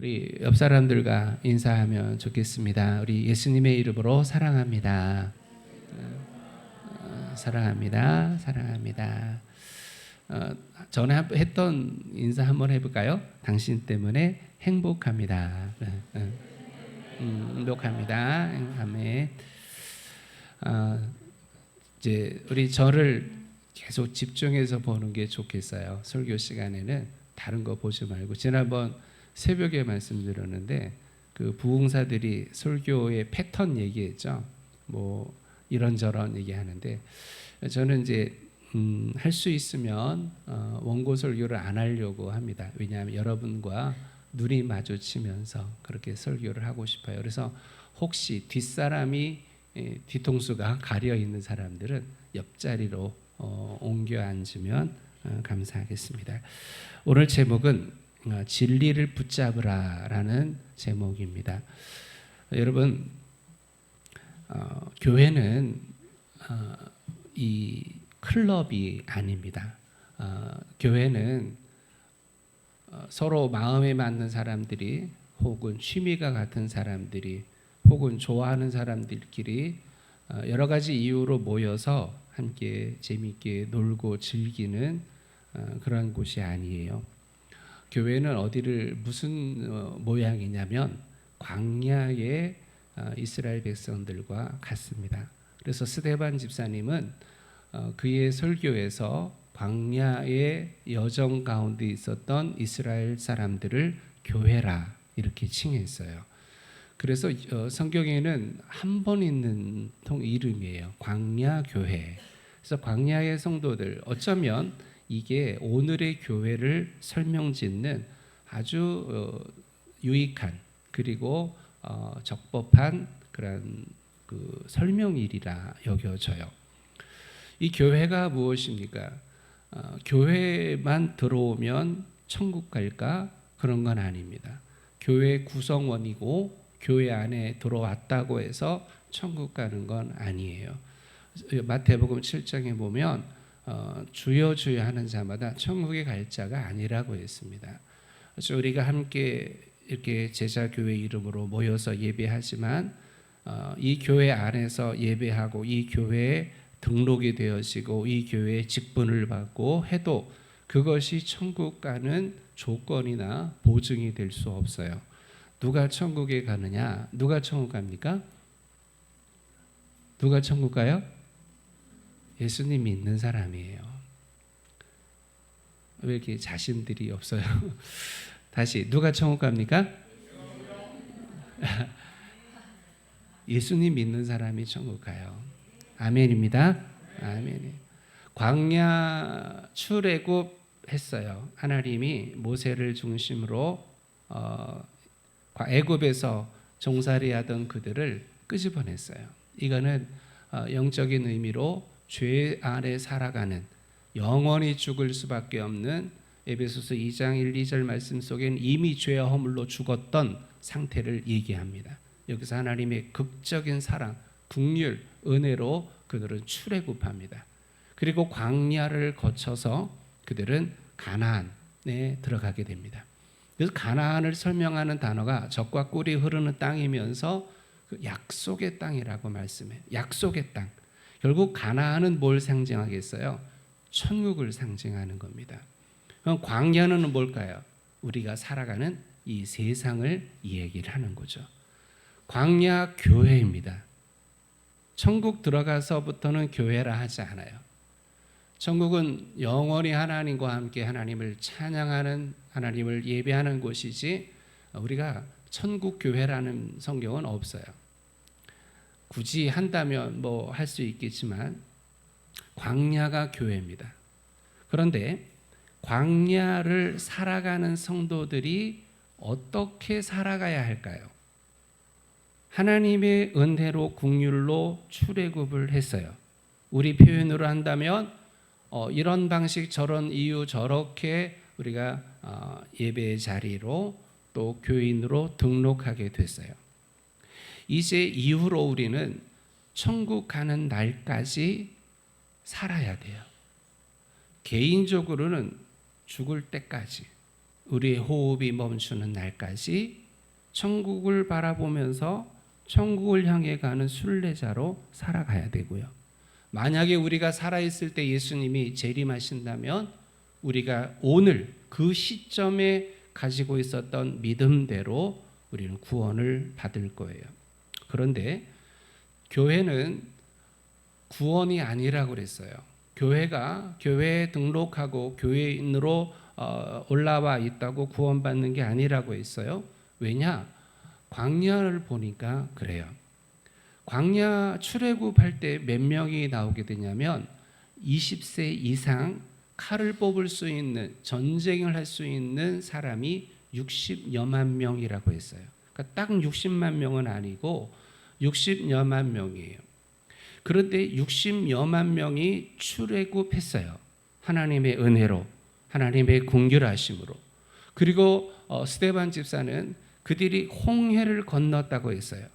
우리 옆 사람들과 인사하면 좋겠습니다. 우리 예수님의 이름으로 사랑합니다. 사랑합니다. 사랑합니다. 전에 했던 인사 한번 해볼까요? 당신 때문에 행복합니다. 행복합니다. 행복합니다. 이제 우리 저를 계속 집중해서 보는 게 좋겠어요. 설교 시간에는 다른 거 보지 말고. 지난번 새벽에 말씀드렸는데 그 부흥사들이 설교의 패턴 얘기했죠. 뭐 이런저런 얘기하는데 저는 이제 할 수 있으면 원고 설교를 안 하려고 합니다. 왜냐하면 여러분과 눈이 마주치면서 그렇게 설교를 하고 싶어요. 그래서 혹시 뒷사람이 뒤통수가 가려 있는 사람들은 옆자리로 옮겨 앉으면 감사하겠습니다. 오늘 제목은 진리를 붙잡으라라는 제목입니다. 여러분, 교회는 이 클럽이 아닙니다. 교회는 서로 마음에 맞는 사람들이 혹은 취미가 같은 사람들이 혹은 좋아하는 사람들끼리 여러 가지 이유로 모여서 함께 재미있게 놀고 즐기는 그런 곳이 아니에요. 교회는 어디를 무슨 모양이냐면 광야의 이스라엘 백성들과 같습니다. 그래서 스데반 집사님은 그의 설교에서 광야의 여정 가운데 있었던 이스라엘 사람들을 교회라 이렇게 칭했어요. 그래서 성경에는 한 번 있는 이름이에요. 광야 교회. 그래서 광야의 성도들, 어쩌면 이게 오늘의 교회를 설명짓는 아주 유익한 그리고 적법한 그런 그 설명일이라 여겨져요. 이 교회가 무엇입니까? 교회만 들어오면 천국 갈까? 그런 건 아닙니다. 교회 구성원이고 교회 안에 들어왔다고 해서 천국 가는 건 아니에요. 마태복음 7장에 보면 주여 주여 하는 자마다 천국에 갈 자가 아니라고 했습니다. 그래서 우리가 함께 이렇게 제자교회 이름으로 모여서 예배하지만 이 교회 안에서 예배하고 이 교회에 등록이 되어지고 이 교회에 직분을 받고 해도 그것이 천국 가는 조건이나 보증이 될 수 없어요. 누가 천국에 가느냐? 누가 천국 갑니까? 누가 천국 가요? 예수님 믿는 사람이에요. 왜 이렇게 자신들이 없어요? 다시 누가 천국 갑니까? 예수님 믿는 사람이 천국 가요. 아멘입니다. 아멘. 광야 출애굽 했어요. 하나님이 모세를 중심으로 애굽에서 종살이하던 그들을 끄집어냈어요. 이거는 영적인 의미로 죄 아래 살아가는 영원히 죽을 수밖에 없는 에베소서 2장 1, 2절 말씀 속엔 이미 죄와 허물로 죽었던 상태를 얘기합니다. 여기서 하나님의 극적인 사랑, 긍휼, 은혜로 그들은 출애굽합니다. 그리고 광야를 거쳐서 그들은 가나안에 들어가게 됩니다. 그래서 가나안을 설명하는 단어가 젖과 꿀이 흐르는 땅이면서 그 약속의 땅이라고 말씀해요. 약속의 땅. 결국 가나안은 뭘 상징하겠어요? 천국을 상징하는 겁니다. 그럼 광야는 뭘까요? 우리가 살아가는 이 세상을 얘기를 하는 거죠. 광야 교회입니다. 천국 들어가서부터는 교회라 하지 않아요. 천국은 영원히 하나님과 함께 하나님을 찬양하는, 하나님을 예배하는 곳이지 우리가 천국 교회라는 성경은 없어요. 굳이 한다면 뭐 할 수 있겠지만 광야가 교회입니다. 그런데 광야를 살아가는 성도들이 어떻게 살아가야 할까요? 하나님의 은혜로 긍휼로 출애굽을 했어요. 우리 표현으로 한다면 이런 방식 저런 이유 저렇게 우리가 예배 자리로 또 교인으로 등록하게 됐어요. 이제 이후로 우리는 천국 가는 날까지 살아야 돼요. 개인적으로는 죽을 때까지, 우리의 호흡이 멈추는 날까지 천국을 바라보면서 천국을 향해 가는 순례자로 살아가야 되고요. 만약에 우리가 살아있을 때 예수님이 재림하신다면 우리가 오늘 그 시점에 가지고 있었던 믿음대로 우리는 구원을 받을 거예요. 그런데 교회는 구원이 아니라고 그랬어요. 교회가 교회에 등록하고 교회인으로 올라와 있다고 구원받는 게 아니라고 했어요. 왜냐? 광야를 보니까 그래요. 광야 출애굽할 때 몇 명이 나오게 되냐면 20세 이상 칼을 뽑을 수 있는, 전쟁을 할 수 있는 사람이 60여만 명이라고 했어요. 그러니까 딱 60만 명은 아니고 60여만 명이에요. 그런데 60여만 명이 출애굽했어요. 하나님의 은혜로, 하나님의 긍휼하심으로. 그리고 스데반 집사는 그들이 홍해를 건넜다고 했어요.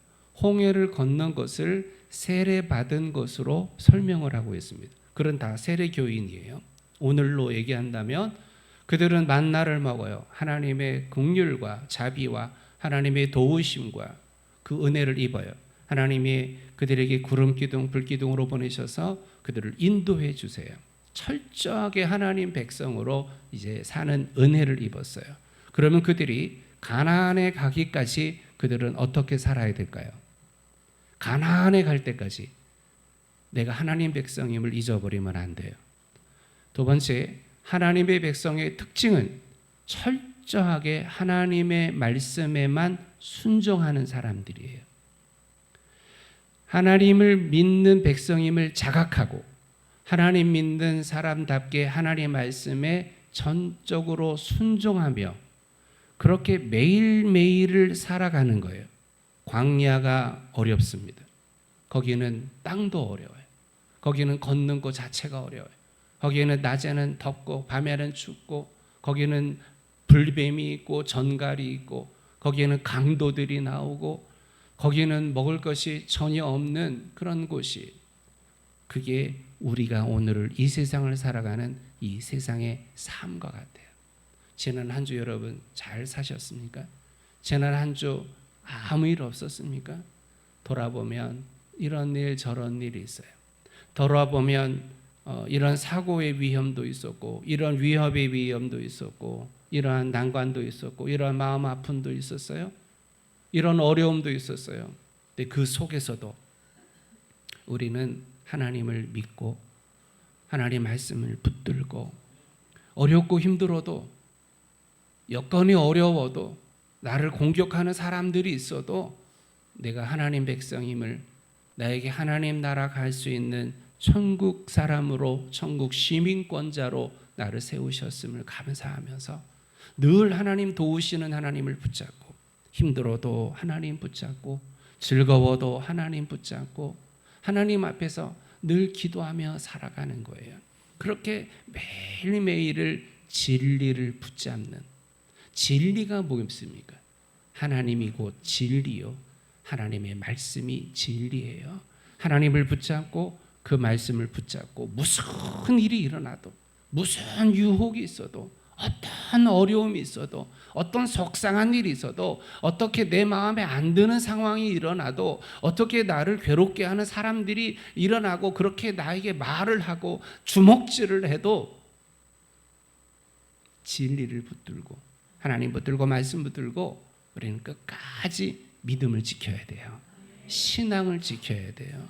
홍해를 건넌 것을 세례받은 것으로 설명을 하고 있습니다. 그런 다 세례교인이에요. 오늘로 얘기한다면 그들은 만나를 먹어요. 하나님의 긍휼과 자비와 하나님의 도우심과 그 은혜를 입어요. 하나님이 그들에게 구름 기둥, 불 기둥으로 보내셔서 그들을 인도해 주세요. 철저하게 하나님 백성으로 이제 사는 은혜를 입었어요. 그러면 그들이 가나안에 가기까지 그들은 어떻게 살아야 될까요? 가나안에 갈 때까지 내가 하나님 백성임을 잊어버리면 안 돼요. 두 번째, 하나님의 백성의 특징은 철저하게 하나님의 말씀에만 순종하는 사람들이에요. 하나님을 믿는 백성임을 자각하고 하나님 믿는 사람답게 하나님 말씀에 전적으로 순종하며 그렇게 매일매일을 살아가는 거예요. 광야가 어렵습니다. 거기는 땅도 어려워요. 거기는 걷는 것 자체가 어려워요. 거기에는 낮에는 덥고 밤에는 춥고 거기는 불뱀이 있고 전갈이 있고 거기에는 강도들이 나오고 거기는 먹을 것이 전혀 없는 그런 곳이, 그게 우리가 오늘 이 세상을 살아가는 이 세상의 삶과 같아요. 지난 한 주 여러분 잘 사셨습니까? 지난 한 주 아무 일 없었습니까? 돌아보면 이런 일 저런 일이 있어요. 돌아보면 이런 사고의 위험도 있었고 이런 위협의 위험도 있었고 이러한 난관도 있었고 이러한 마음 아픔도 있었어요. 이런 어려움도 있었어요. 근데 그 속에서도 우리는 하나님을 믿고 하나님 말씀을 붙들고 어렵고 힘들어도 여건이 어려워도 나를 공격하는 사람들이 있어도 내가 하나님 백성임을, 나에게 하나님 나라 갈 수 있는 천국 사람으로 천국 시민권자로 나를 세우셨음을 감사하면서 늘 하나님 도우시는 하나님을 붙잡고 힘들어도 하나님 붙잡고 즐거워도 하나님 붙잡고 하나님 앞에서 늘 기도하며 살아가는 거예요. 그렇게 매일매일을 진리를 붙잡는, 진리가 무엇입니까? 하나님이 곧 진리요. 하나님의 말씀이 진리예요. 하나님을 붙잡고 그 말씀을 붙잡고 무슨 일이 일어나도 무슨 유혹이 있어도 어떤 어려움이 있어도 어떤 속상한 일이 있어도 어떻게 내 마음에 안 드는 상황이 일어나도 어떻게 나를 괴롭게 하는 사람들이 일어나고 그렇게 나에게 말을 하고 주먹질을 해도 진리를 붙들고 하나님 붙들고 말씀 붙들고 우리는 끝까지 믿음을 지켜야 돼요. 신앙을 지켜야 돼요.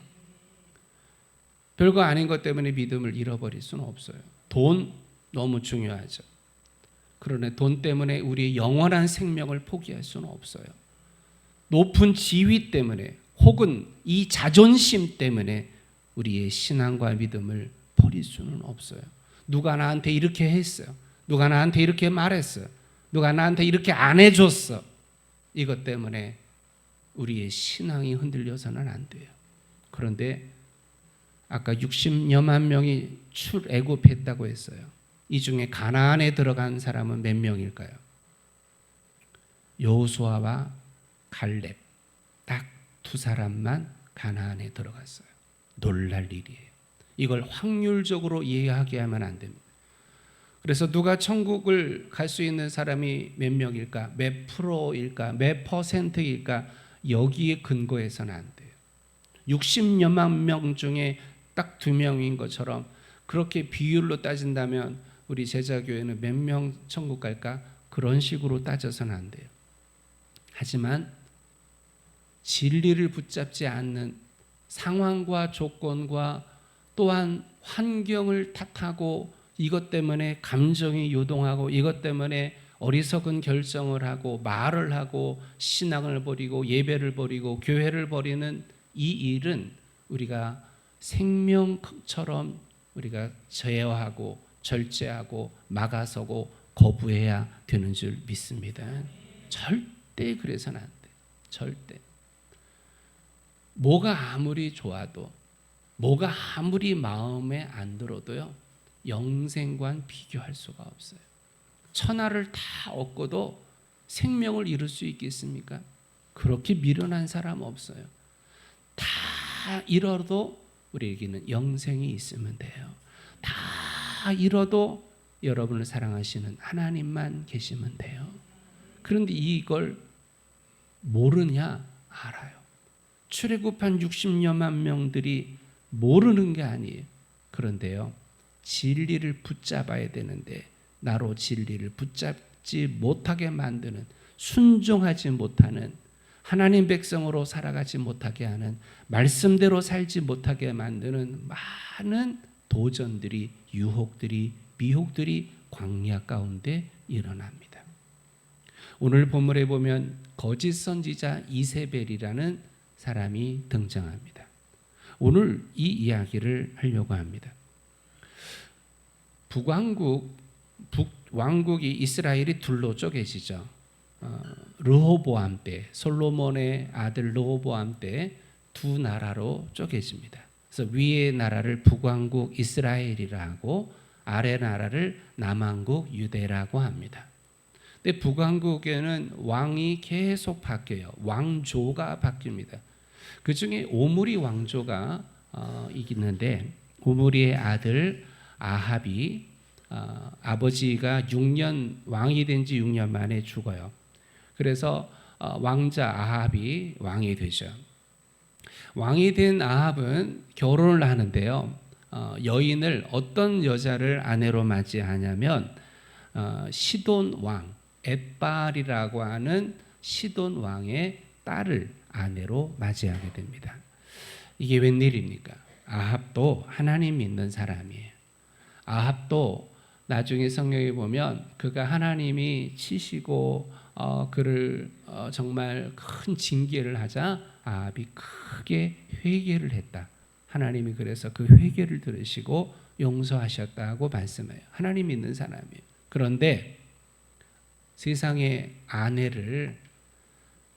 별거 아닌 것 때문에 믿음을 잃어버릴 수는 없어요. 돈 너무 중요하죠. 그러나 돈 때문에 우리의 영원한 생명을 포기할 수는 없어요. 높은 지위 때문에 혹은 이 자존심 때문에 우리의 신앙과 믿음을 버릴 수는 없어요. 누가 나한테 이렇게 했어요. 누가 나한테 이렇게 말했어. 누가 나한테 이렇게 안 해줬어. 이것 때문에 우리의 신앙이 흔들려서는 안 돼요. 그런데 아까 60여만 명이 출애굽했다고 했어요. 이 중에 가나안에 들어간 사람은 몇 명일까요? 여호수아와 갈렙 딱 두 사람만 가나안에 들어갔어요. 놀랄 일이에요. 이걸 확률적으로 이해하게 하면 안 됩니다. 그래서 누가 천국을 갈 수 있는 사람이 몇 명일까? 몇 프로일까? 몇 퍼센트일까? 여기에 근거해서는 안 돼요. 60여만 명 중에 딱 2명인 것처럼 그렇게 비율로 따진다면 우리 제자교회는 몇 명 천국 갈까? 그런 식으로 따져서는 안 돼요. 하지만 진리를 붙잡지 않는 상황과 조건과 또한 환경을 탓하고 이것 때문에 감정이 요동하고 이것 때문에 어리석은 결정을 하고 말을 하고 신앙을 버리고 예배를 버리고 교회를 버리는 이 일은 우리가 생명처럼 우리가 제어하고 절제하고 막아서고 거부해야 되는 줄 믿습니다. 절대 그래서는 안 돼. 절대. 뭐가 아무리 좋아도 뭐가 아무리 마음에 안 들어도요. 영생과는 비교할 수가 없어요. 천하를 다 얻고도 생명을 잃을 수 있겠습니까? 그렇게 미련한 사람 없어요. 다 잃어도 우리에게는 영생이 있으면 돼요. 다 잃어도 여러분을 사랑하시는 하나님만 계시면 돼요. 그런데 이걸 모르냐? 알아요. 출애굽한 60여만 명들이 모르는 게 아니에요. 그런데요. 진리를 붙잡아야 되는데 나로 진리를 붙잡지 못하게 만드는 순종하지 못하는 하나님 백성으로 살아가지 못하게 하는 말씀대로 살지 못하게 만드는 많은 도전들이 유혹들이 미혹들이 광야 가운데 일어납니다. 오늘 본문에 보면 거짓 선지자 이세벨이라는 사람이 등장합니다. 오늘 이 이야기를 하려고 합니다. 북왕국이 이스라엘이 둘로 쪼개지죠. 르호보암 때 솔로몬의 아들 르호보암 때 두 나라로 쪼개집니다. 그래서 위의 나라를 북왕국 이스라엘이라 하고 아래 나라를 남왕국 유대라고 합니다. 근데 북왕국에는 왕이 계속 바뀌어요. 왕조가 바뀝니다. 그 중에 오므리 왕조가 있는데 오므리의 아들 아합이 아버지가 6년 왕이 된 지 6년 만에 죽어요. 그래서 왕자 아합이 왕이 되죠. 왕이 된 아합은 결혼을 하는데요. 여인을 어떤 여자를 아내로 맞이하냐면 시돈 왕 엣발이라고 하는 시돈 왕의 딸을 아내로 맞이하게 됩니다. 이게 웬일입니까? 아합도 하나님 믿는 사람이에요. 아합도 나중에 성경에 보면 그가 하나님이 치시고 그를 정말 큰 징계를 하자 아합이 크게 회개를 했다. 하나님이 그래서 그 회개를 들으시고 용서하셨다고 말씀해요. 하나님 믿는 사람이에요. 그런데 세상의 아내를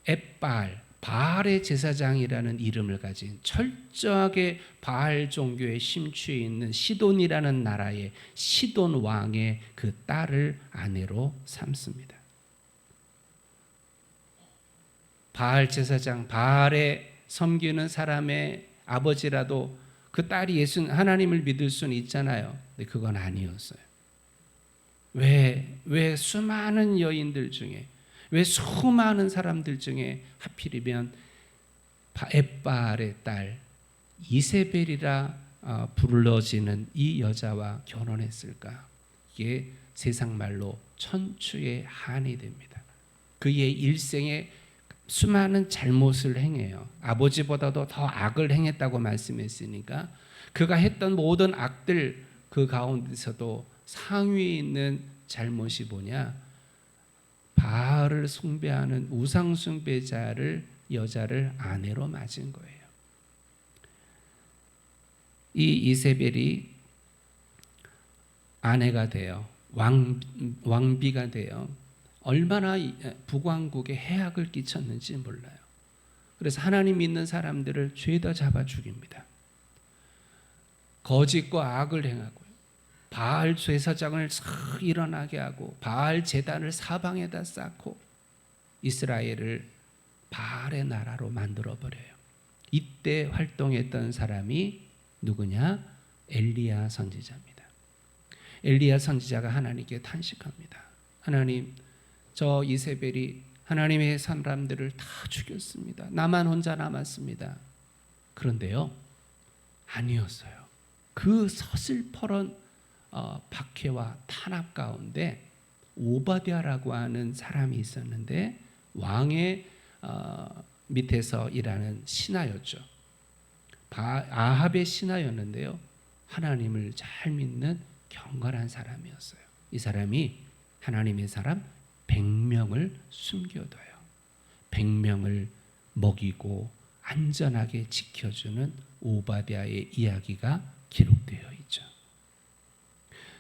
엣발 바알의 제사장이라는 이름을 가진 철저하게 바알 종교에 심취해 있는 시돈이라는 나라의 시돈 왕의 그 딸을 아내로 삼습니다. 바알 제사장, 바알에 섬기는 사람의 아버지라도 그 딸이 하나님을 믿을 수는 있잖아요. 근데 그건 아니었어요. 왜 수많은 여인들 중에 왜 수많은 사람들 중에 하필이면 엣발의 딸 이세벨이라 불러지는 이 여자와 결혼했을까? 이게 세상 말로 천추의 한이 됩니다. 그의 일생에 수많은 잘못을 행해요. 아버지보다도 더 악을 행했다고 말씀했으니까 그가 했던 모든 악들 그 가운데서도 상위에 있는 잘못이 뭐냐? 바알을 숭배하는 우상 숭배자를 여자를 아내로 맞은 거예요. 이 이세벨이 아내가 돼요. 왕비가 되어 얼마나 북왕국에 해악을 끼쳤는지 몰라요. 그래서 하나님 믿는 사람들을 죄다 잡아 죽입니다. 거짓과 악을 행하고요. 바알 제사장을 일어나게 하고 바알 제단을 사방에다 쌓고 이스라엘을 바알의 나라로 만들어 버려요. 이때 활동했던 사람이 누구냐? 엘리야 선지자입니다. 엘리야 선지자가 하나님께 탄식합니다. 하나님, 저 이세벨이 하나님의 사람들을 다 죽였습니다. 나만 혼자 남았습니다. 그런데요, 아니었어요. 그 서슬퍼런 박해와 탄압 가운데 오바댜라고 하는 사람이 있었는데 왕의 밑에서 일하는 신하였죠. 아합의 신하였는데요, 하나님을 잘 믿는 경건한 사람이었어요. 이 사람이 하나님의 사람 100명을 숨겨둬요. 100명을 먹이고 안전하게 지켜주는 오바댜의 이야기가 기록되어 있죠.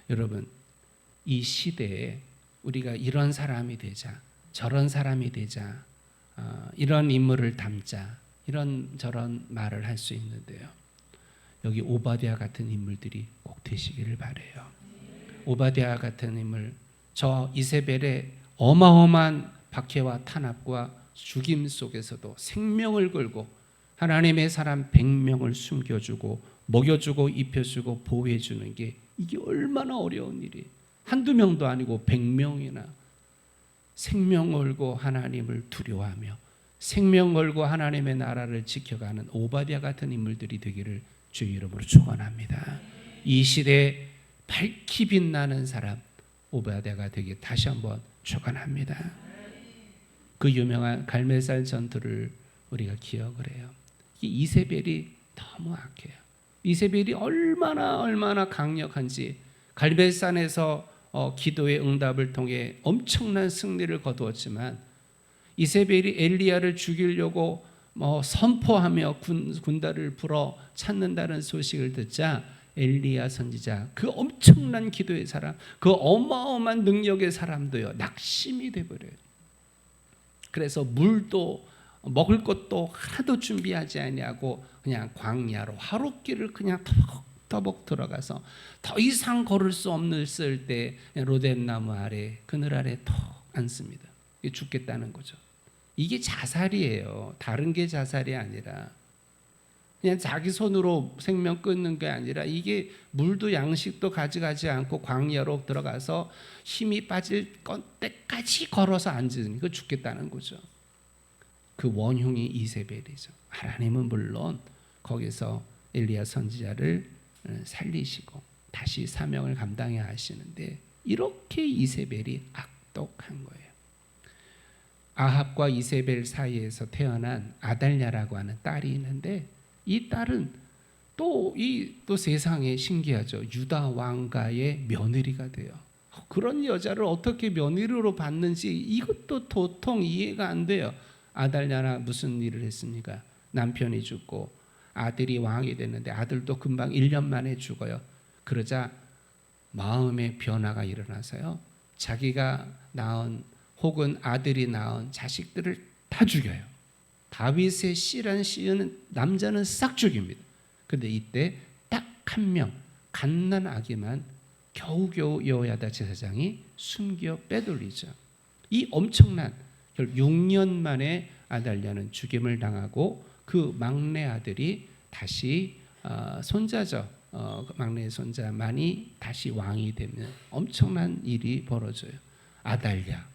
여러분, 이 시대에 우리가 이런 사람이 되자, 저런 사람이 되자, 이런 인물을 담자, 이런 저런 말을 할 수 있는데요, 여기 오바댜 같은 인물들이 꼭 되시기를 바라요. 오바댜 같은 인물, 저 이세벨의 어마어마한 박해와 탄압과 죽임 속에서도 생명을 걸고 하나님의 사람 100명을 숨겨주고 먹여주고 입혀주고 보호해주는 게 이게 얼마나 어려운 일이에요. 한두 명도 아니고 100명이나 생명 걸고 하나님을 두려워하며 생명 걸고 하나님의 나라를 지켜가는 오바댜 같은 인물들이 되기를 주의 이름으로 축원합니다. 이 시대에 밝히 빛나는 사람 오바댜가 되기 다시 한번 축원합니다. 그 유명한 갈멜산 전투를 우리가 기억을 해요. 이 이세벨이 너무 악해요. 이세벨이 얼마나 강력한지 갈멜산에서 기도의 응답을 통해 엄청난 승리를 거두었지만 이세벨이 엘리야를 죽이려고 선포하며 군대를 불어 찾는다는 소식을 듣자 엘리야 선지자, 그 엄청난 기도의 사람, 그 어마어마한 능력의 사람도요 낙심이 돼버려요. 그래서 물도 먹을 것도 하나도 준비하지 아니하고 그냥 광야로 하룻길을 그냥 터벅터벅 들어가서 더 이상 걸을 수 없을 때 로뎀나무 아래 그늘 아래 턱 앉습니다. 죽겠다는 거죠. 이게 자살이에요. 다른 게 자살이 아니라 그냥 자기 손으로 생명 끊는 게 아니라 이게 물도 양식도 가져가지 않고 광야로 들어가서 힘이 빠질 때까지 걸어서 앉으니까 죽겠다는 거죠. 그 원흉이 이세벨이죠. 하나님은 물론 거기서 엘리야 선지자를 살리시고 다시 사명을 감당해야 하시는데 이렇게 이세벨이 악독한 거예요. 아합과 이세벨 사이에서 태어난 아달랴라고 하는 딸이 있는데 이 딸은 또 세상에 신기하죠. 유다 왕가의 며느리가 돼요. 그런 여자를 어떻게 며느리로 받는지 이것도 도통 이해가 안 돼요. 아달랴나 무슨 일을 했습니까? 남편이 죽고 아들이 왕이 됐는데 아들도 금방 1년 만에 죽어요. 그러자 마음의 변화가 일어나서요, 자기가 낳은 혹은 아들이 낳은 자식들을 다 죽여요. 다윗의 씨란 씨는 남자는 싹 죽입니다. 그런데 이때 딱 한 명 갓난 아기만 겨우겨우 여호야다 제사장이 숨겨 빼돌리죠. 이 엄청난 6년 만에 아달랴는 죽임을 당하고 그 막내 아들이 다시 손자죠. 막내 손자만이 다시 왕이 되면 엄청난 일이 벌어져요. 아달랴,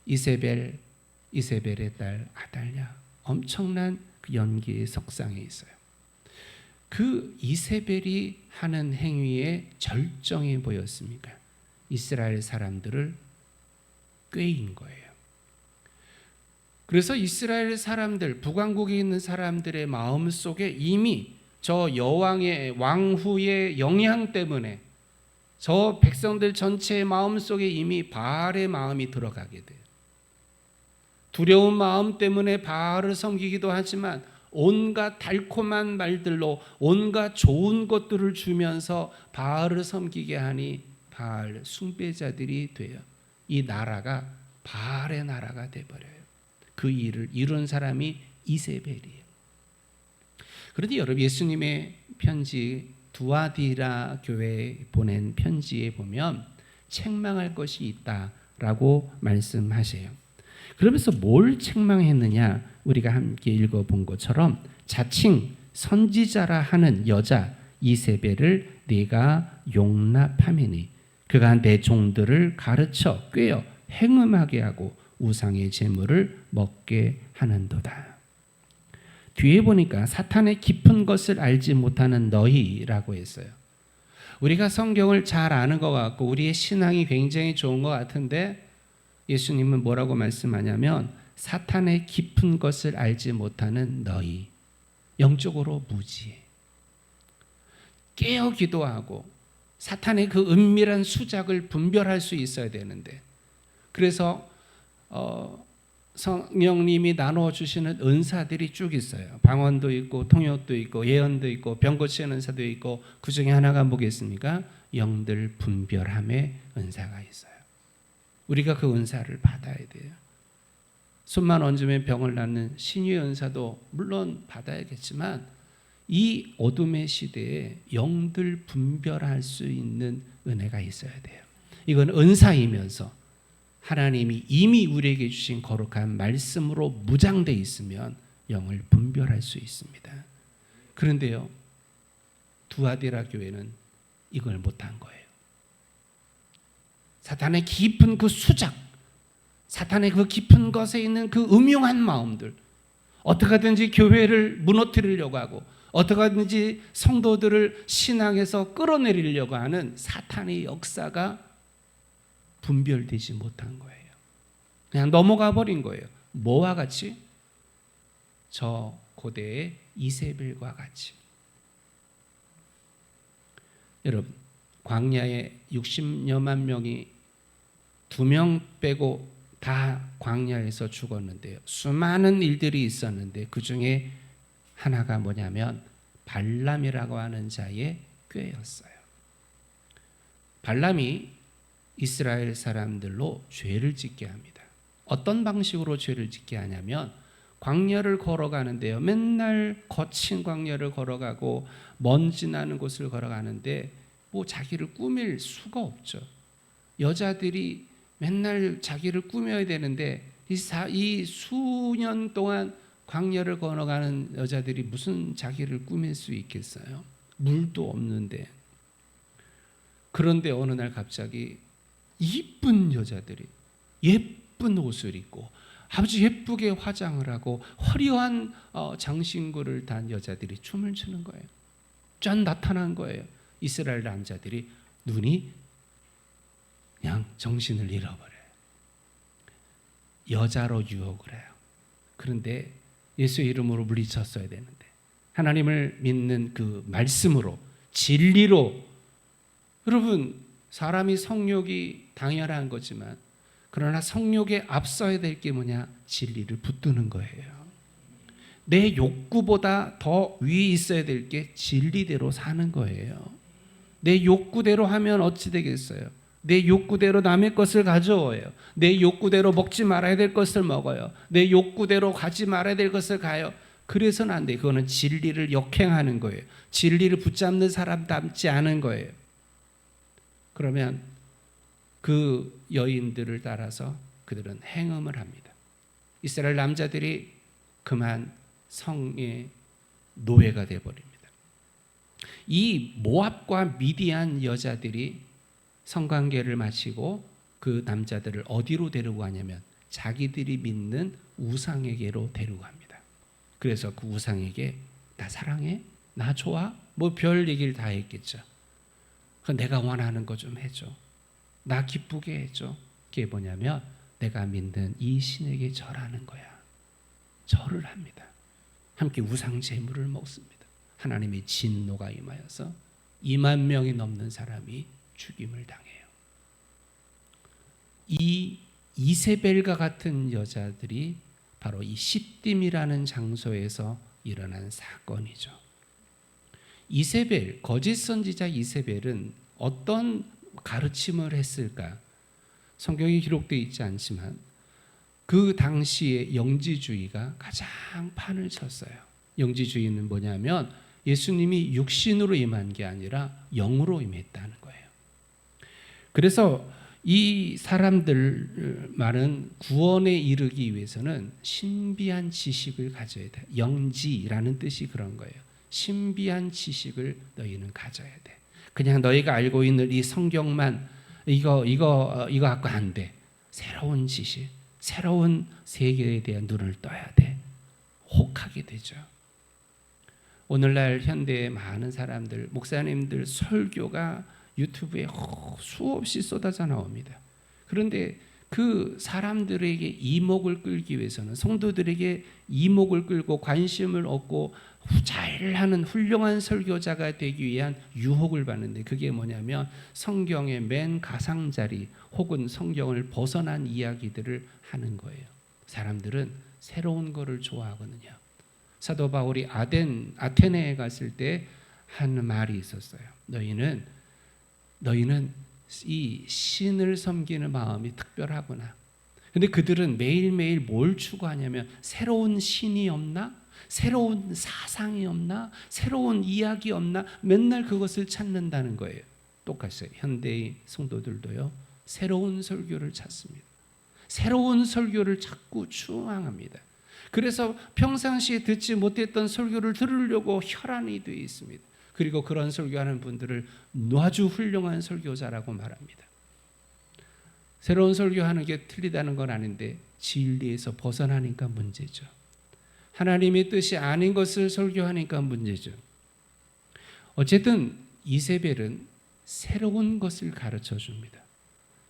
이세벨의 딸 아달랴, 엄청난 그 연기의 석상에 있어요. 그 이세벨이 하는 행위에 절정이 보였습니까? 이스라엘 사람들을 꾀인 거예요. 그래서 이스라엘 사람들, 북왕국에 있는 사람들의 마음 속에 이미 저 여왕의 왕후의 영향 때문에 저 백성들 전체의 마음 속에 이미 바알의 마음이 들어가게 돼요. 두려운 마음 때문에 바알을 섬기기도 하지만 온갖 달콤한 말들로 온갖 좋은 것들을 주면서 바알을 섬기게 하니 바알 숭배자들이 돼요. 이 나라가 바알의 나라가 돼버려요. 그 일을 이룬 사람이 이세벨이에요. 그런데 여러분, 예수님의 편지 두아디라 교회에 보낸 편지에 보면 책망할 것이 있다라고 말씀하세요. 그러면서 뭘 책망했느냐, 우리가 함께 읽어본 것처럼 자칭 선지자라 하는 여자 이세벨을 네가 용납하매니 그가 내 종들을 가르쳐 꾀어 행음하게 하고 우상의 제물을 먹게 하는도다. 뒤에 보니까 사탄의 깊은 것을 알지 못하는 너희라고 했어요. 우리가 성경을 잘 아는 것 같고 우리의 신앙이 굉장히 좋은 것 같은데 예수님은 뭐라고 말씀하냐면 사탄의 깊은 것을 알지 못하는 너희, 영적으로 무지해. 깨어 기도하고 사탄의 그 은밀한 수작을 분별할 수 있어야 되는데, 그래서 성령님이 나누어 주시는 은사들이 쭉 있어요. 방언도 있고 통역도 있고 예언도 있고 병 고치는 은사도 있고, 그 중에 하나가 뭐겠습니까? 영들 분별함의 은사가 있어요. 우리가 그 은사를 받아야 돼요. 손만 얹으면 병을 낫는 신유의 은사도 물론 받아야겠지만 이 어둠의 시대에 영들 분별할 수 있는 은혜가 있어야 돼요. 이건 은사이면서 하나님이 이미 우리에게 주신 거룩한 말씀으로 무장되어 있으면 영을 분별할 수 있습니다. 그런데요, 두아디라 교회는 이걸 못한 거예요. 사탄의 깊은 그 수작, 사탄의 그 깊은 것에 있는 그 음흉한 마음들, 어떻게 하든지 교회를 무너뜨리려고 하고 어떻게 하든지 성도들을 신앙에서 끌어내리려고 하는 사탄의 역사가 분별되지 못한 거예요. 그냥 넘어가 버린 거예요. 뭐와 같이? 저 고대의 이세벨과 같이. 여러분, 광야에 60여만 명이 2명 빼고 다 광야에서 죽었는데요. 수많은 일들이 있었는데 그 중에 하나가 뭐냐면 발람이라고 하는 자의 꾀였어요. 발람이 이스라엘 사람들로 죄를 짓게 합니다. 어떤 방식으로 죄를 짓게 하냐면 광야를 걸어가는데요. 맨날 거친 광야를 걸어가고 먼지 나는 곳을 걸어가는데 뭐 자기를 꾸밀 수가 없죠. 여자들이 맨날 자기를 꾸며야 되는데 이 수년 동안 광야를 걸어가는 여자들이 무슨 자기를 꾸밀 수 있겠어요? 물도 없는데. 그런데 어느 날 갑자기 이쁜 여자들이 예쁜 옷을 입고 아주 예쁘게 화장을 하고 화려한 장신구를 단 여자들이 춤을 추는 거예요. 짠 나타난 거예요. 이스라엘 남자들이 눈이 그냥 정신을 잃어버려요. 여자로 유혹을 해요. 그런데 예수의 이름으로 물리쳤어야 되는데 하나님을 믿는 그 말씀으로 진리로, 여러분 사람이 성욕이 당연한 거지만 그러나 성욕에 앞서야 될 게 뭐냐? 진리를 붙드는 거예요. 내 욕구보다 더 위에 있어야 될 게 진리대로 사는 거예요. 내 욕구대로 하면 어찌 되겠어요? 내 욕구대로 남의 것을 가져와요. 내 욕구대로 먹지 말아야 될 것을 먹어요. 내 욕구대로 가지 말아야 될 것을 가요. 그래서는 안 돼. 그거는 진리를 역행하는 거예요. 진리를 붙잡는 사람답지 않은 거예요. 그러면 그 여인들을 따라서 그들은 행음을 합니다. 이스라엘 남자들이 그만 성의 노예가 되어버립니다. 이 모압과 미디안 여자들이 성관계를 마치고 그 남자들을 어디로 데리고 가냐면 자기들이 믿는 우상에게로 데리고 갑니다. 그래서 그 우상에게 나 사랑해? 나 좋아? 뭐 별 얘기를 다 했겠죠. 내가 원하는 거 좀 해줘. 나 기쁘게 해줘. 그게 뭐냐면 내가 믿는 이 신에게 절하는 거야. 절을 합니다. 함께 우상 제물을 먹습니다. 하나님의 진노가 임하여서 2만 명이 넘는 사람이 죽임을 당해요. 이 이세벨과 같은 여자들이 바로 이 시딤이라는 장소에서 일어난 사건이죠. 이세벨, 거짓 선지자 이세벨은 어떤 가르침을 했을까? 성경에 기록되어 있지 않지만 그 당시에 영지주의가 가장 판을 쳤어요. 영지주의는 뭐냐면 예수님이 육신으로 임한 게 아니라 영으로 임했다는 거예요. 그래서 이 사람들 말은 구원에 이르기 위해서는 신비한 지식을 가져야 돼. 영지라는 뜻이 그런 거예요. 신비한 지식을 너희는 가져야 돼. 그냥 너희가 알고 있는 이 성경만 이거 갖고 안 돼. 새로운 지식, 새로운 세계에 대한 눈을 떠야 돼. 혹하게 되죠. 오늘날 현대의 많은 사람들, 목사님들 설교가 유튜브에 수없이 쏟아져 나옵니다. 그런데 그 사람들에게 이목을 끌기 위해서는, 성도들에게 이목을 끌고 관심을 얻고 잘하는 훌륭한 설교자가 되기 위한 유혹을 받는데, 그게 뭐냐면 성경의 맨 가상자리 혹은 성경을 벗어난 이야기들을 하는 거예요. 사람들은 새로운 거를 좋아하거든요. 사도 바울이 아테네에 갔을 때 한 말이 있었어요. 너희는 이 신을 섬기는 마음이 특별하구나. 근데 그들은 매일매일 뭘 추구하냐면 새로운 신이 없나? 새로운 사상이 없나? 새로운 이야기 없나? 맨날 그것을 찾는다는 거예요. 똑같아요. 현대의 성도들도요. 새로운 설교를 찾습니다. 새로운 설교를 자꾸 추앙합니다. 그래서 평상시에 듣지 못했던 설교를 들으려고 혈안이 되어 있습니다. 그리고 그런 설교하는 분들을 아주 훌륭한 설교자라고 말합니다. 새로운 설교하는 게 틀리다는 건 아닌데 진리에서 벗어나니까 문제죠. 하나님의 뜻이 아닌 것을 설교하니까 문제죠. 어쨌든 이세벨은 새로운 것을 가르쳐 줍니다.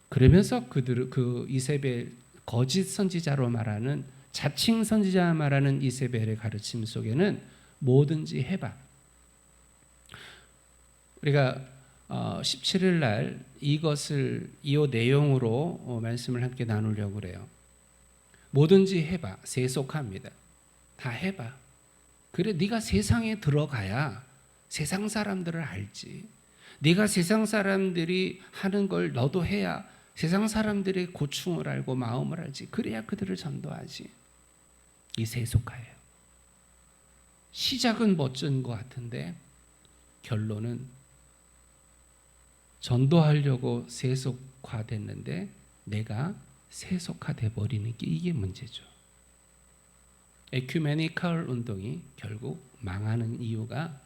그러면서 그 이세벨 거짓 선지자로 말하는, 자칭 선지자 말하는 이세벨의 가르침 속에는 뭐든지 해봐. 우리가 17일 날 이 내용으로 말씀을 함께 나누려고 그래요. 뭐든지 해봐. 세속합니다. 다 해봐. 그래, 네가 세상에 들어가야 세상 사람들을 알지. 네가 세상 사람들이 하는 걸 너도 해야 세상 사람들의 고충을 알고 마음을 알지. 그래야 그들을 전도하지. 이 세속화예요. 시작은 멋진 것 같은데 결론은 전도하려고 세속화됐는데 내가 세속화돼 버리는 게 이게 문제죠. 에큐메니컬 운동이 결국 망하는 이유가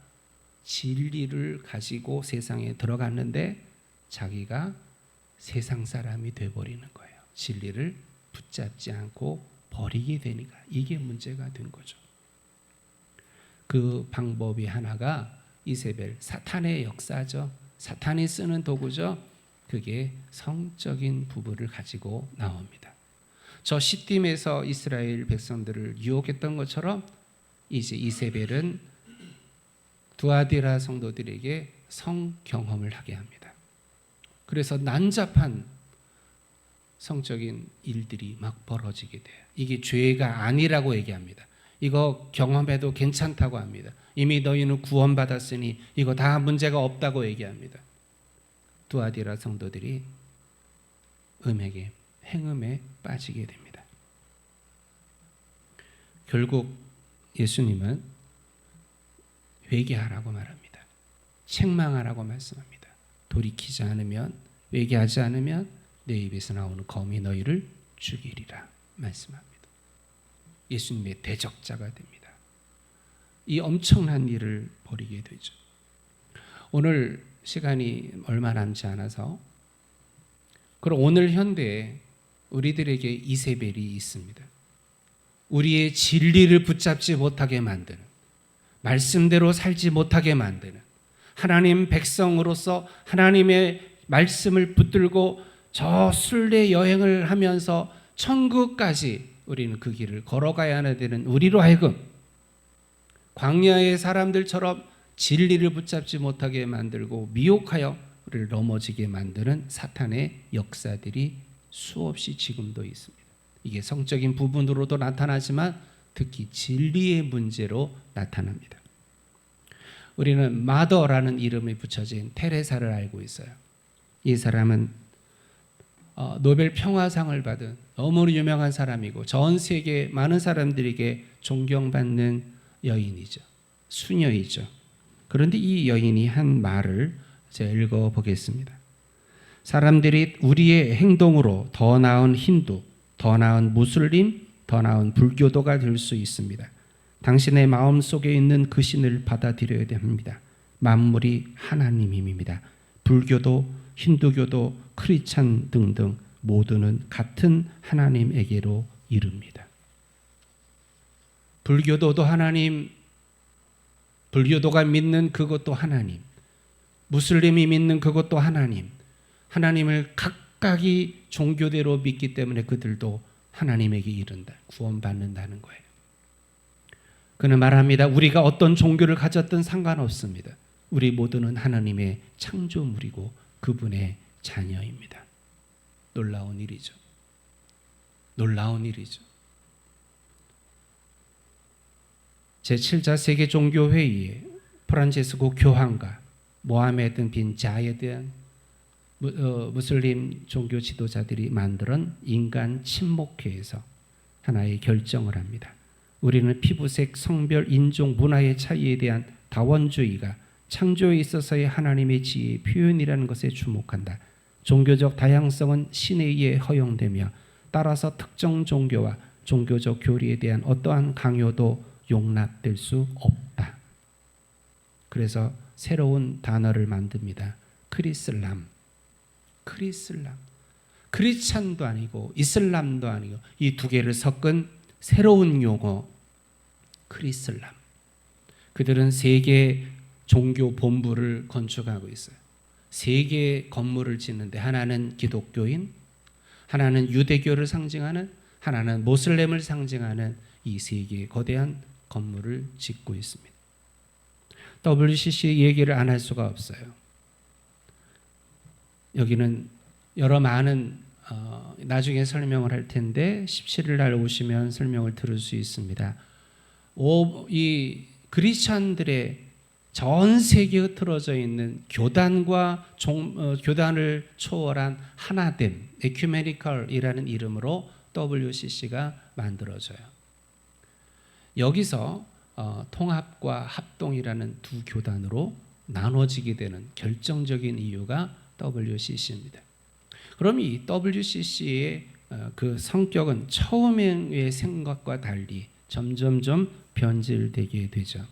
진리를 가지고 세상에 들어갔는데 자기가 세상 사람이 돼 버리는 거예요. 진리를 붙잡지 않고 버리게 되니까 이게 문제가 된 거죠. 그 방법이 하나가 이세벨, 사탄의 역사죠. 사탄이 쓰는 도구죠. 그게 성적인 부부를 가지고 나옵니다. 저 시딤에서 이스라엘 백성들을 유혹했던 것처럼 이제 이세벨은 두아디라 성도들에게 성 경험을 하게 합니다. 그래서 난잡한 성적인 일들이 막 벌어지게 돼요. 이게 죄가 아니라고 얘기합니다. 이거 경험해도 괜찮다고 합니다. 이미 너희는 구원받았으니 이거 다 문제가 없다고 얘기합니다. 두아디라 성도들이 행음에 빠지게 됩니다. 결국 예수님은 회개하라고 말합니다. 책망하라고 말씀합니다. 돌이키지 않으면, 회개하지 않으면 내 입에서 나오는 검이 너희를 죽이리라 말씀합니다. 예수님의 대적자가 됩니다. 이 엄청난 일을 벌이게 되죠. 오늘 시간이 얼마 남지 않아서, 그럼 오늘 현대에 우리들에게 이세벨이 있습니다. 우리의 진리를 붙잡지 못하게 만드는, 말씀대로 살지 못하게 만드는, 하나님 백성으로서 하나님의 말씀을 붙들고 저 순례 여행을 하면서 천국까지 우리는 그 길을 걸어가야 되는 우리로 하여금 광야의 사람들처럼 진리를 붙잡지 못하게 만들고 미혹하여 우리를 넘어지게 만드는 사탄의 역사들이 수없이 지금도 있습니다. 이게 성적인 부분으로도 나타나지만 특히 진리의 문제로 나타납니다. 우리는 마더라는 이름이 붙여진 테레사를 알고 있어요. 이 사람은 노벨 평화상을 받은 너무 유명한 사람이고 전 세계 많은 사람들에게 존경받는 여인이죠. 수녀이죠. 그런데 이 여인이 한 말을 제가 읽어보겠습니다. 사람들이 우리의 행동으로 더 나은 힌두, 더 나은 무슬림, 더 나은 불교도가 될 수 있습니다. 당신의 마음속에 있는 그 신을 받아들여야 합니다. 만물이 하나님입니다. 불교도, 힌두교도, 크리스찬 등등 모두는 같은 하나님에게로 이릅니다. 불교도도 하나님, 불교도가 믿는 그것도 하나님, 무슬림이 믿는 그것도 하나님, 하나님을 각각이 종교대로 믿기 때문에 그들도 하나님에게 이른다, 구원받는다는 거예요. 그는 말합니다. 우리가 어떤 종교를 가졌든 상관없습니다. 우리 모두는 하나님의 창조물이고 그분의 자녀입니다. 놀라운 일이죠. 놀라운 일이죠. 제7차 세계 종교회의에 프란체스코 교황과 모하메드 빈 자예드 무슬림 종교 지도자들이 만든 인간 친목회에서 하나의 결정을 합니다. 우리는 피부색, 성별, 인종, 문화의 차이에 대한 다원주의가 창조에 있어서의 하나님의 지혜의 표현이라는 것에 주목한다. 종교적 다양성은 신에 의해 허용되며 따라서 특정 종교와 종교적 교리에 대한 어떠한 강요도 용납될 수 없다. 그래서 새로운 단어를 만듭니다. 크리슬람. 크리슬람. 크리스찬도 아니고 이슬람도 아니고 이 두 개를 섞은 새로운 용어 크리슬람. 그들은 세계 종교 본부를 건축하고 있어요. 세 개의 건물을 짓는데 하나는 기독교인, 하나는 유대교를 상징하는, 하나는 모슬렘을 상징하는 이 세 개의 거대한 건물을 짓고 있습니다. WCC 얘기를 안 할 수가 없어요. 여기는 여러 많은 나중에 설명을 할 텐데 17일 날 오시면 설명을 들을 수 있습니다. 이 크리스찬들의 전 세계에 흩어져 있는 교단과 교단을 초월한 하나됨, 에큐메니컬이라는 이름으로 WCC가 만들어져요. 여기서 통합과 합동이라는 두 교단으로 나눠지게 되는 결정적인 이유가 WCC입니다. 그럼 이 WCC의 그 성격은 처음의 생각과 달리 점점점 변질되게 되죠.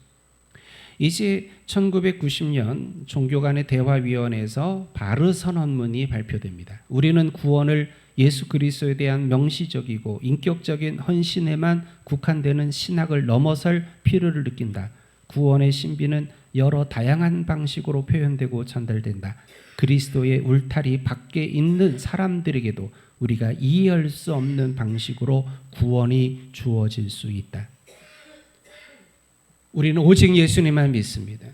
이제 1990년 종교 간의 대화위원회에서 바르 선언문이 발표됩니다. 우리는 구원을 예수 그리스도에 대한 명시적이고 인격적인 헌신에만 국한되는 신학을 넘어설 필요를 느낀다. 구원의 신비는 여러 다양한 방식으로 표현되고 전달된다. 그리스도의 울타리 밖에 있는 사람들에게도 우리가 이해할 수 없는 방식으로 구원이 주어질 수 있다. 우리는 오직 예수님만 믿습니다.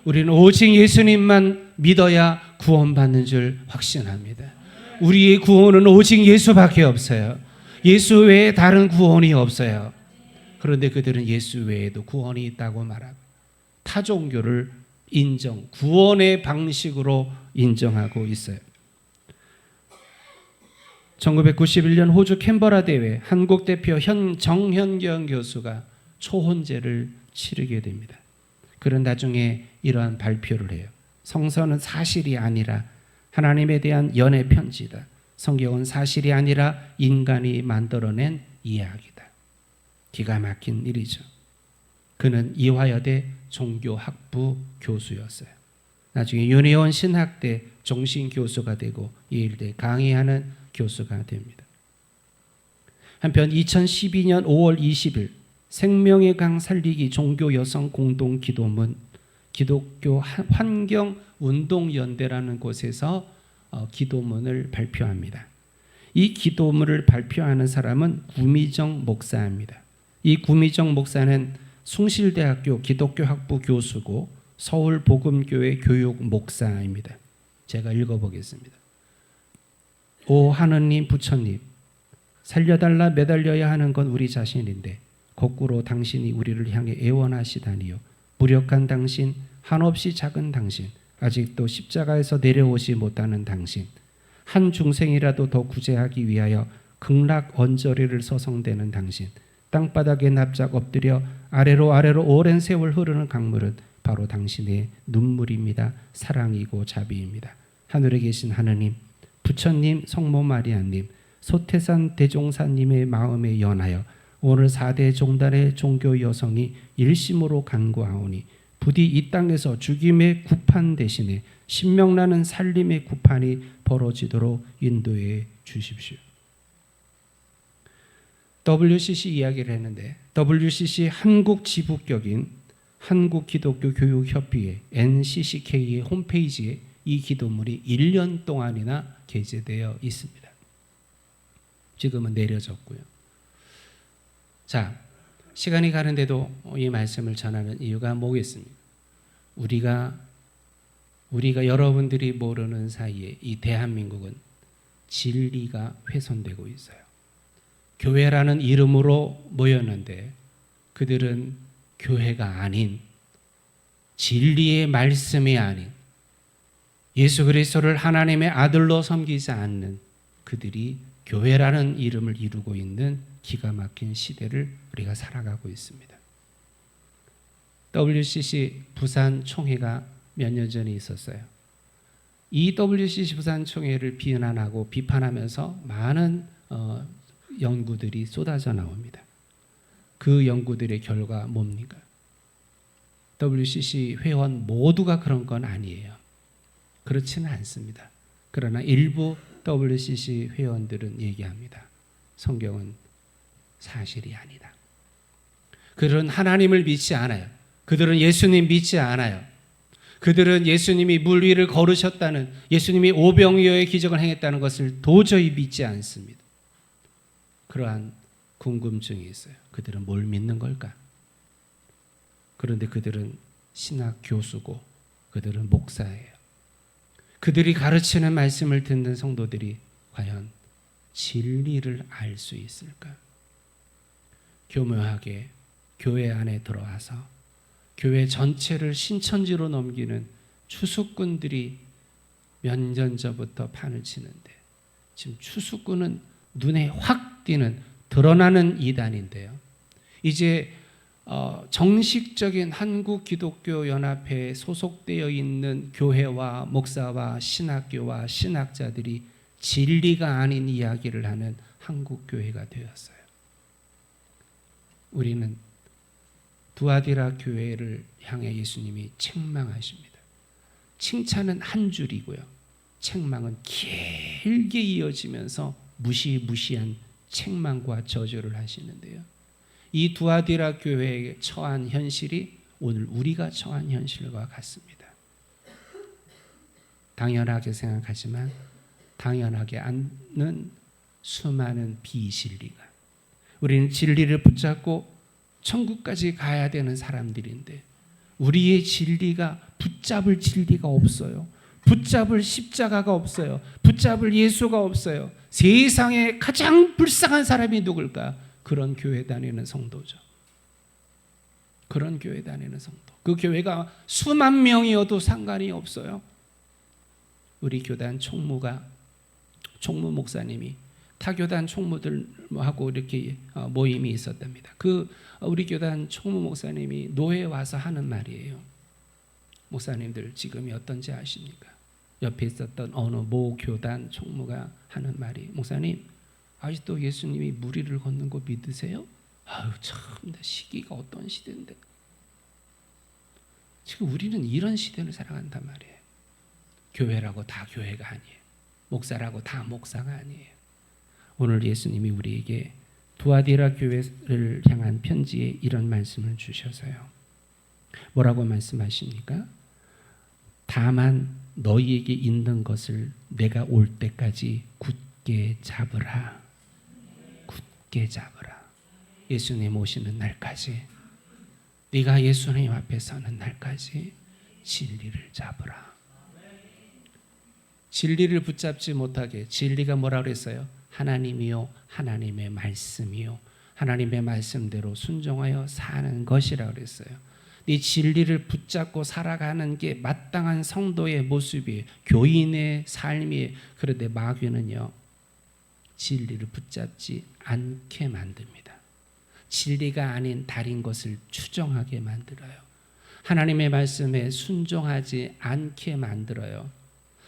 우리는 오직 예수님만 믿어야 구원받는 줄 확신합니다. 우리의 구원은 오직 예수밖에 없어요. 예수 외에 다른 구원이 없어요. 그런데 그들은 예수 외에도 구원이 있다고 말하고 타 종교를 구원의 방식으로 인정하고 있어요. 1991년 호주 캔버라 대회 한국 대표 정현경 교수가 초혼제를 치르게 됩니다. 그런 나중에 이러한 발표를 해요. 성서는 사실이 아니라 하나님에 대한 연애 편지다. 성경은 사실이 아니라 인간이 만들어낸 이야기다. 기가 막힌 일이죠. 그는 이화여대 종교학부 교수였어요. 나중에 윤혜원 신학대 종신교수가 되고 예일대 강의하는 교수가 됩니다. 한편 2012년 5월 20일 생명의 강 살리기 종교 여성 공동 기도문 기독교 환경운동연대라는 곳에서 기도문을 발표합니다. 이 기도문을 발표하는 사람은 구미정 목사입니다. 이 구미정 목사는 숭실대학교 기독교학부 교수고 서울복음교회 교육 목사입니다. 제가 읽어보겠습니다. 오 하느님 부처님, 살려달라 매달려야 하는 건 우리 자신인데 거꾸로 당신이 우리를 향해 애원하시다니요. 무력한 당신, 한없이 작은 당신, 아직도 십자가에서 내려오지 못하는 당신, 한 중생이라도 더 구제하기 위하여 극락 언저리를 서성대는 당신, 땅바닥에 납작 엎드려 아래로 오랜 세월 흐르는 강물은 바로 당신의 눈물입니다. 사랑이고 자비입니다. 하늘에 계신 하느님, 부처님, 성모 마리아님, 소태산 대종사님의 마음에 연하여 오늘 4대 종단의 종교 여성이 일심으로 간구하오니 부디 이 땅에서 죽임의 구판 대신에 신명나는 살림의 구판이 벌어지도록 인도해 주십시오. WCC 이야기를 했는데 WCC 한국 지부격인 한국기독교교육협의회 NCCK의 홈페이지에 이 기도물이 1년 동안이나 게재되어 있습니다. 지금은 내려졌고요. 자, 시간이 가는데도 이 말씀을 전하는 이유가 뭐겠습니까? 우리가 여러분들이 모르는 사이에 이 대한민국은 진리가 훼손되고 있어요. 교회라는 이름으로 모였는데 그들은 교회가 아닌, 진리의 말씀이 아닌, 예수 그리스도를 하나님의 아들로 섬기지 않는 그들이 교회라는 이름을 이루고 있는 기가 막힌 시대를 우리가 살아가고 있습니다. WCC 부산 총회가 몇 년 전에 있었어요. 이 WCC 부산 총회를 비난하고 비판하면서 많은 연구들이 쏟아져 나옵니다. 그 연구들의 결과 뭡니까? WCC 회원 모두가 그런 건 아니에요. 그렇지는 않습니다. 그러나 일부 WCC 회원들은 얘기합니다. 성경은 사실이 아니다. 그들은 하나님을 믿지 않아요. 그들은 예수님 믿지 않아요. 그들은 예수님이 물 위를 걸으셨다는, 예수님이 오병이어의 기적을 행했다는 것을 도저히 믿지 않습니다. 그러한 궁금증이 있어요. 그들은 뭘 믿는 걸까? 그런데 그들은 신학 교수고 그들은 목사예요. 그들이 가르치는 말씀을 듣는 성도들이 과연 진리를 알 수 있을까? 교묘하게 교회 안에 들어와서 교회 전체를 신천지로 넘기는 추수꾼들이 몇 년 전부터 판을 치는데, 지금 추수꾼은 눈에 확 띄는 드러나는 이단인데요. 이제 정식적인 한국기독교연합회에 소속되어 있는 교회와 목사와 신학교와 신학자들이 진리가 아닌 이야기를 하는 한국교회가 되었어요. 우리는 두아디라 교회를 향해 예수님이 책망하십니다. 칭찬은 한 줄이고요. 책망은 길게 이어지면서 무시무시한 책망과 저주를 하시는데요. 이 두아디라 교회에 처한 현실이 오늘 우리가 처한 현실과 같습니다. 당연하게 생각하지만 당연하게 않는 수많은 비진리가, 우리는 진리를 붙잡고 천국까지 가야 되는 사람들인데 우리의 진리가, 붙잡을 진리가 없어요. 붙잡을 십자가가 없어요. 붙잡을 예수가 없어요. 세상에 가장 불쌍한 사람이 누굴까? 그런 교회 다니는 성도죠. 그런 교회 다니는 성도. 그 교회가 수만 명이어도 상관이 없어요. 우리 교단 총무 목사님이 타교단 총무들하고 이렇게 모임이 있었답니다. 우리 교단 총무 목사님이 노회에 와서 하는 말이에요. 목사님들 지금이 어떤지 아십니까? 옆에 있었던 어느 모 교단 총무가 하는 말이, 목사님 아직도 예수님이 물 위를 걷는 거 믿으세요? 아유 참, 시기가 어떤 시대인데. 지금 우리는 이런 시대를 살아간단 말이에요. 교회라고 다 교회가 아니에요. 목사라고 다 목사가 아니에요. 오늘 예수님이 우리에게 두아디라 교회를 향한 편지에 이런 말씀을 주셔서요. 뭐라고 말씀하십니까? 다만 너희에게 있는 것을 내가 올 때까지 굳게 잡으라. 굳게 잡으라. 예수님 오시는 날까지, 네가 예수님 앞에 서는 날까지 진리를 잡으라. 진리를 붙잡지 못하게, 진리가 뭐라 그랬어요? 하나님이요, 하나님의 말씀이요, 하나님의 말씀대로 순종하여 사는 것이라 그랬어요. 이 진리를 붙잡고 살아가는 게 마땅한 성도의 모습이에요. 교인의 삶이에요. 그런데 마귀는요, 진리를 붙잡지 않게 만듭니다. 진리가 아닌 다른 것을 추정하게 만들어요. 하나님의 말씀에 순종하지 않게 만들어요.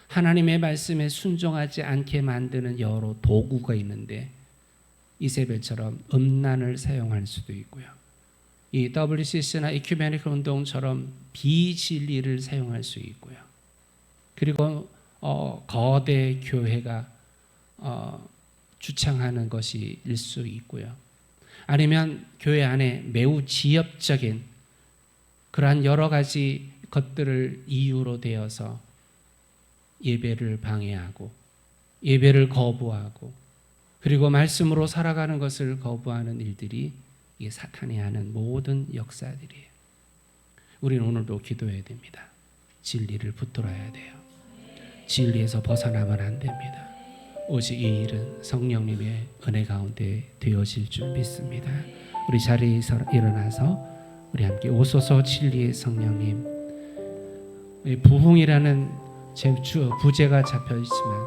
하나님의 말씀에 순종하지 않게 만드는 여러 도구가 있는데 이세벨처럼 음란을 사용할 수도 있고요. 이 WCC나 이큐메니컬 운동처럼 비진리를 사용할 수 있고요. 그리고 거대 교회가 주창하는 것일 수 있고요. 아니면 교회 안에 매우 지엽적인 그러한 여러 가지 것들을 이유로 되어서 예배를 방해하고 예배를 거부하고 그리고 말씀으로 살아가는 것을 거부하는 일들이 이게 사탄이 하는 모든 역사들이에요. 우리는 오늘도 기도해야 됩니다. 진리를 붙들어야 돼요. 진리에서 벗어나면 안 됩니다. 오직 이 일은 성령님의 은혜 가운데 되어질 줄 믿습니다. 우리 자리에서 일어나서 우리 함께 오소서 진리의 성령님. 부흥이라는 부제가 잡혀 있지만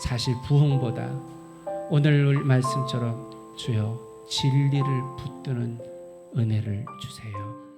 사실 부흥보다 오늘 말씀처럼 주여 진리를 붙드는 은혜를 주세요.